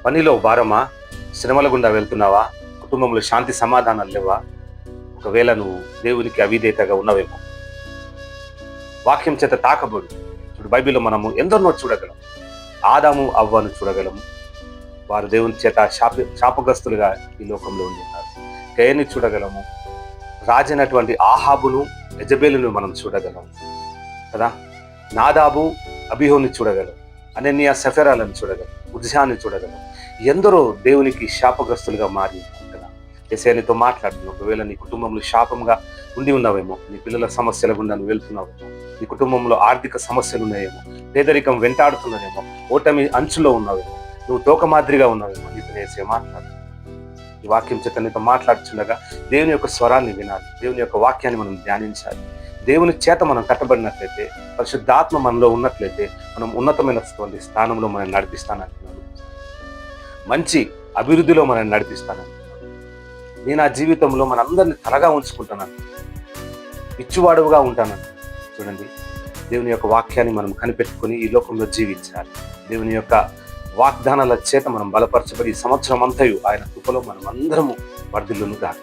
పనిలో భారమా? శ్రమల గుండా వెళ్తున్నావా? కుటుంబంలో శాంతి సమాధానాలు లేవా? ఒకవేళ నువ్వు దేవునికి అవిధేయతగా ఉన్నవేమో, వాక్యం చేత తాకబడు. చూడు, బైబిల్లో మనము ఎందరినో చూడగలం. ఆదాము అవ్వను చూడగలము. వారు దేవుని చేత శాపగ్రస్తులుగా ఈ లోకంలో ఉండి ఉన్నారు. కయన్ని చూడగలము. రాజైనటువంటి ఆహాబును, యెజబెలును మనం చూడగలం కదా. నాదాబు, అబీహుని చూడగలం. అనన్య, సఫెరాలను చూడగలం. ఉజ్జాని చూడగలం. ఎందరో దేవునికి శాపగ్రస్తులుగా మారి కదా. యేసయ్య నీతో మాట్లాడుతున్నావు. ఒకవేళ నీ కుటుంబంలో శాపంగా ఉండి ఉన్నావేమో, నీ పిల్లల సమస్యల గుండా నువ్వు వెళ్తున్నావేమో, నీ కుటుంబంలో ఆర్థిక సమస్యలు ఉన్నాయేమో, పేదరికం వెంటాడుతున్నదేమో, ఓటమి అంచులో ఉన్నావేమో, నువ్వు తోక మాదిరిగా ఉన్నావేమో, నీతో యేసయ్య మాట్లాడు. ఈ వాక్యం చేత నీతో మాట్లాడుతుండగా దేవుని యొక్క స్వరాన్ని వినాలి. దేవుని యొక్క వాక్యాన్ని మనం ధ్యానించాలి. దేవుని చేత మనం కట్టబడినట్లయితే, పరిశుద్ధాత్మ మనలో ఉన్నట్లయితే, మనం ఉన్నతమైన స్థానంలో మనం నడిపిస్తానంటున్నాడు. మంచి అభివృద్ధిలో మనం నడిపిస్తానంటున్నాడు. నేను ఆ జీవితంలో మనందరినీ తలగా ఉంచుకుంటానని, పిచ్చివాడుగా ఉంటానని. చూడండి, దేవుని యొక్క వాక్యాన్ని మనం కనిపెట్టుకుని ఈ లోకంలో జీవించాలి. దేవుని యొక్క వాగ్దానాల చేత మనం బలపరచబడి ఈ సంవత్సరం అంతయు ఆయన కృపలో మనం అందరము వర్ధిల్లును గాక.